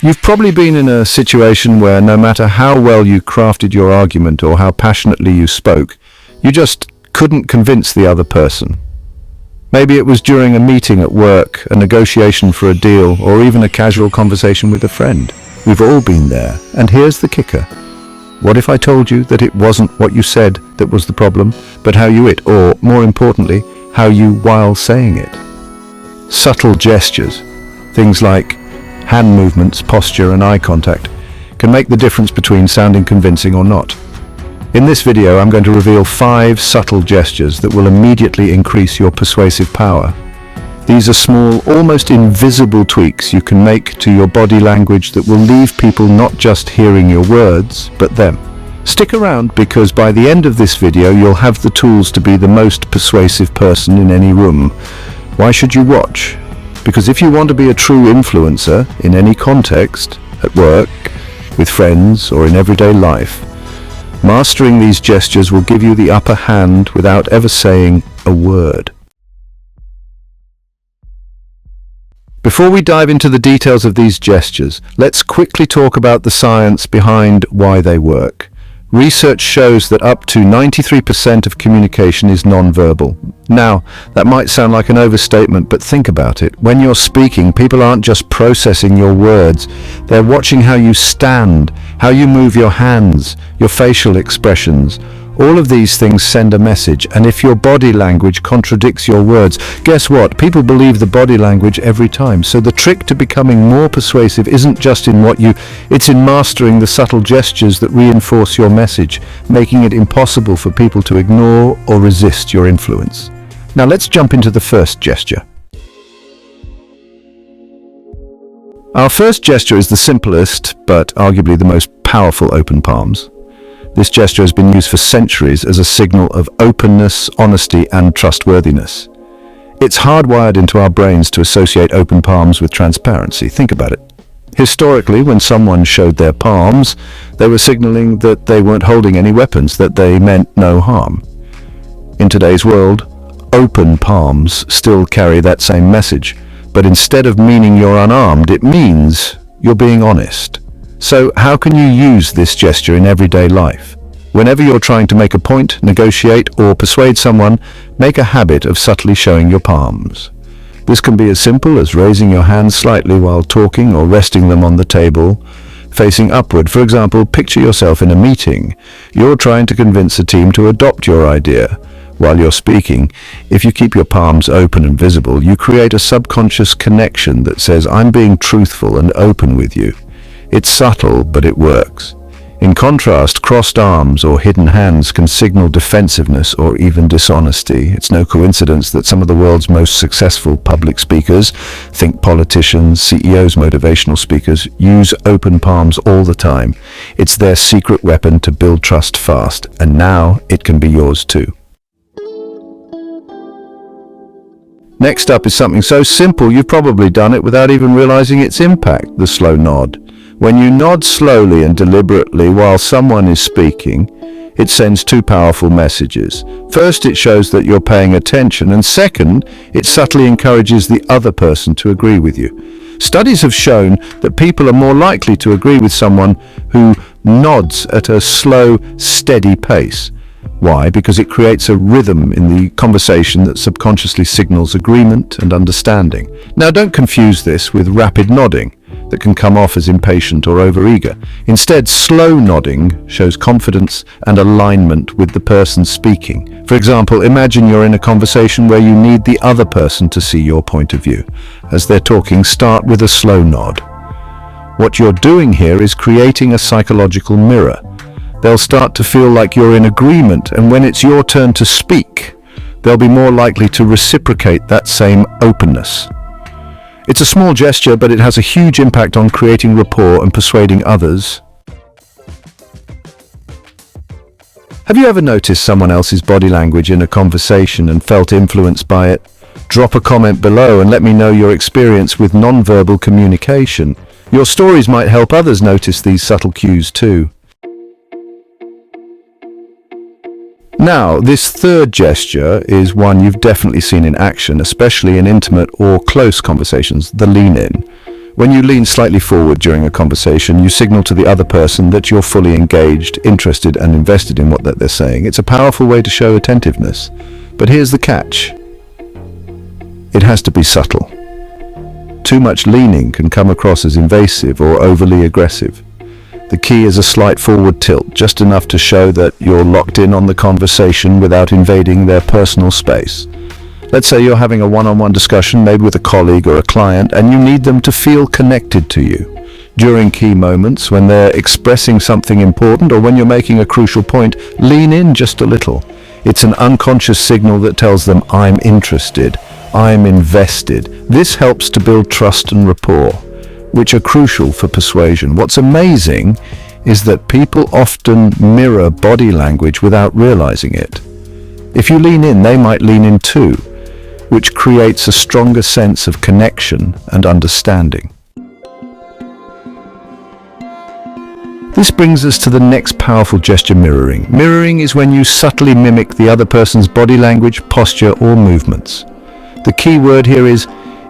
You've probably been in a situation where no matter how well you crafted your argument or how passionately you spoke, you just couldn't convince the other person. Maybe it was during a meeting at work, a negotiation for a deal, or even a casual conversation with a friend. We've all been there, and here's the kicker. What if I told you that it wasn't what you said that was the problem, but how you it, or more importantly, how you while saying it? Subtle gestures, things like hand movements, posture, and eye contact, can make the difference between sounding convincing or not. In this video, I'm going to reveal 5 subtle gestures that will immediately increase your persuasive power. These are small, almost invisible tweaks you can make to your body language that will leave people not just hearing your words, but them. Stick around because by the end of this video, you'll have the tools to be the most persuasive person in any room. Why should you watch? Because if you want to be a true influencer in any context, at work, with friends, or in everyday life, mastering these gestures will give you the upper hand without ever saying a word. Before we dive into the details of these gestures, let's quickly talk about the science behind why they work. Research shows that up to 93% of communication is non-verbal. Now, that might sound like an overstatement, but think about it. When you're speaking, people aren't just processing your words. They're watching how you stand, how you move your hands, your facial expressions. All of these things send a message, and if your body language contradicts your words, guess what? People believe the body language every time. So the trick to becoming more persuasive isn't just in it's in mastering the subtle gestures that reinforce your message, making it impossible for people to ignore or resist your influence. Now let's jump into the first gesture. Our first gesture is the simplest, but arguably the most powerful: open palms. This gesture has been used for centuries as a signal of openness, honesty, and trustworthiness. It's hardwired into our brains to associate open palms with transparency. Think about it. Historically, when someone showed their palms, they were signaling that they weren't holding any weapons, that they meant no harm. In today's world, open palms still carry that same message, but instead of meaning you're unarmed, it means you're being honest. So how can you use this gesture in everyday life? Whenever you're trying to make a point, negotiate, or persuade someone, make a habit of subtly showing your palms. This can be as simple as raising your hands slightly while talking or resting them on the table, facing upward. For example, picture yourself in a meeting. You're trying to convince a team to adopt your idea. While you're speaking, if you keep your palms open and visible, you create a subconscious connection that says, "I'm being truthful and open with you." It's subtle, but it works. In contrast, crossed arms or hidden hands can signal defensiveness or even dishonesty. It's no coincidence that some of the world's most successful public speakers, think politicians, CEOs, motivational speakers, use open palms all the time. It's their secret weapon to build trust fast, and now it can be yours too. Next up is something so simple you've probably done it without even realizing its impact: the slow nod. When you nod slowly and deliberately while someone is speaking, it sends 2 powerful messages. First, it shows that you're paying attention, and second, it subtly encourages the other person to agree with you. Studies have shown that people are more likely to agree with someone who nods at a slow, steady pace. Why? Because it creates a rhythm in the conversation that subconsciously signals agreement and understanding. Now, don't confuse this with rapid nodding that can come off as impatient or overeager. Instead, slow nodding shows confidence and alignment with the person speaking. For example, imagine you're in a conversation where you need the other person to see your point of view. As they're talking, start with a slow nod. What you're doing here is creating a psychological mirror. They'll start to feel like you're in agreement, and when it's your turn to speak, they'll be more likely to reciprocate that same openness. It's a small gesture, but it has a huge impact on creating rapport and persuading others. Have you ever noticed someone else's body language in a conversation and felt influenced by it? Drop a comment below and let me know your experience with non-verbal communication. Your stories might help others notice these subtle cues too. Now, this third gesture is one you've definitely seen in action, especially in intimate or close conversations: the lean in. When you lean slightly forward during a conversation, you signal to the other person that you're fully engaged, interested, and invested in what they're saying. It's a powerful way to show attentiveness. But here's the catch. It has to be subtle. Too much leaning can come across as invasive or overly aggressive. The key is a slight forward tilt, just enough to show that you're locked in on the conversation without invading their personal space. Let's say you're having a one-on-one discussion, maybe with a colleague or a client, and you need them to feel connected to you. During key moments, when they're expressing something important or when you're making a crucial point, lean in just a little. It's an unconscious signal that tells them, I'm interested, I'm invested. This helps to build trust and rapport, which are crucial for persuasion. What's amazing is that people often mirror body language without realizing it. If you lean in, they might lean in too, which creates a stronger sense of connection and understanding. This brings us to the next powerful gesture, mirroring. Mirroring is when you subtly mimic the other person's body language, posture, or movements. The key word here is,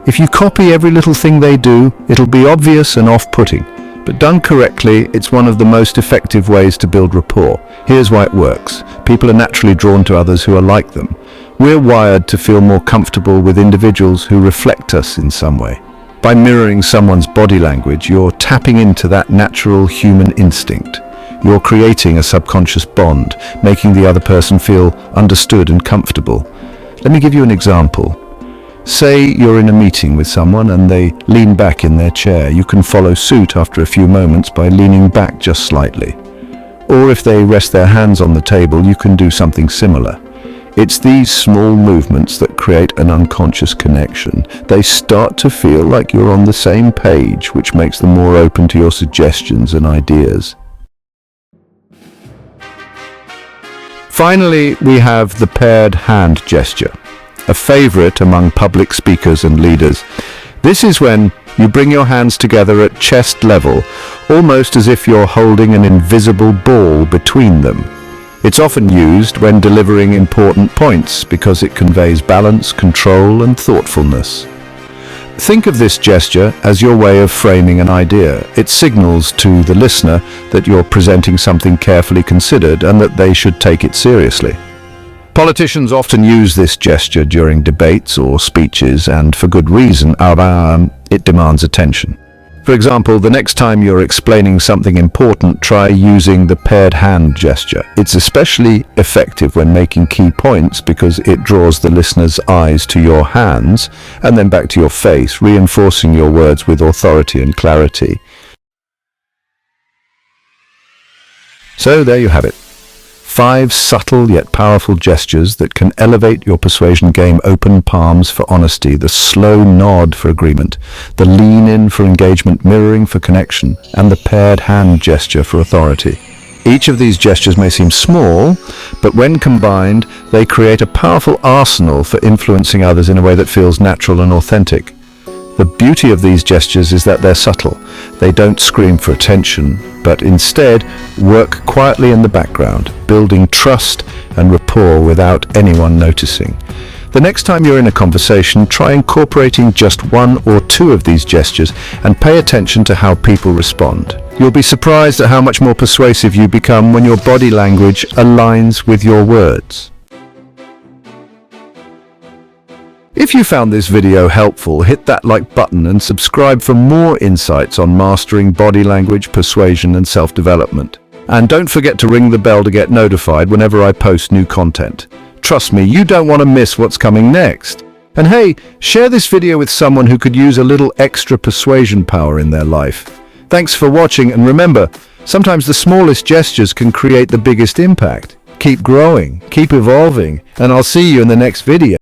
if you copy every little thing they do, it'll be obvious and off-putting. But done correctly, it's one of the most effective ways to build rapport. Here's why it works. People are naturally drawn to others who are like them. We're wired to feel more comfortable with individuals who reflect us in some way. By mirroring someone's body language, you're tapping into that natural human instinct. You're creating a subconscious bond, making the other person feel understood and comfortable. Let me give you an example. Say you're in a meeting with someone and they lean back in their chair. You can follow suit after a few moments by leaning back just slightly. Or if they rest their hands on the table, you can do something similar. It's these small movements that create an unconscious connection. They start to feel like you're on the same page, which makes them more open to your suggestions and ideas. Finally, we have the paired hand gesture, a favorite among public speakers and leaders. This is when you bring your hands together at chest level, almost as if you're holding an invisible ball between them. It's often used when delivering important points because it conveys balance, control, and thoughtfulness. Think of this gesture as your way of framing an idea. It signals to the listener that you're presenting something carefully considered and that they should take it seriously. Politicians often use this gesture during debates or speeches, and for good reason. It demands attention. For example, the next time you're explaining something important, try using the paired hand gesture. It's especially effective when making key points because it draws the listener's eyes to your hands and then back to your face, reinforcing your words with authority and clarity. So there you have it. 5 subtle yet powerful gestures that can elevate your persuasion game. Open palms for honesty, the slow nod for agreement, the lean in for engagement, mirroring for connection, and the paired hand gesture for authority. Each of these gestures may seem small, but when combined, they create a powerful arsenal for influencing others in a way that feels natural and authentic. The beauty of these gestures is that they're subtle. They don't scream for attention, but instead work quietly in the background, building trust and rapport without anyone noticing. The next time you're in a conversation, try incorporating just 1 or 2 of these gestures and pay attention to how people respond. You'll be surprised at how much more persuasive you become when your body language aligns with your words. If you found this video helpful, hit that like button and subscribe for more insights on mastering body language, persuasion, and self-development. And don't forget to ring the bell to get notified whenever I post new content. Trust me, you don't want to miss what's coming next. And hey, share this video with someone who could use a little extra persuasion power in their life. Thanks for watching, and remember, sometimes the smallest gestures can create the biggest impact. Keep growing, keep evolving, and I'll see you in the next video.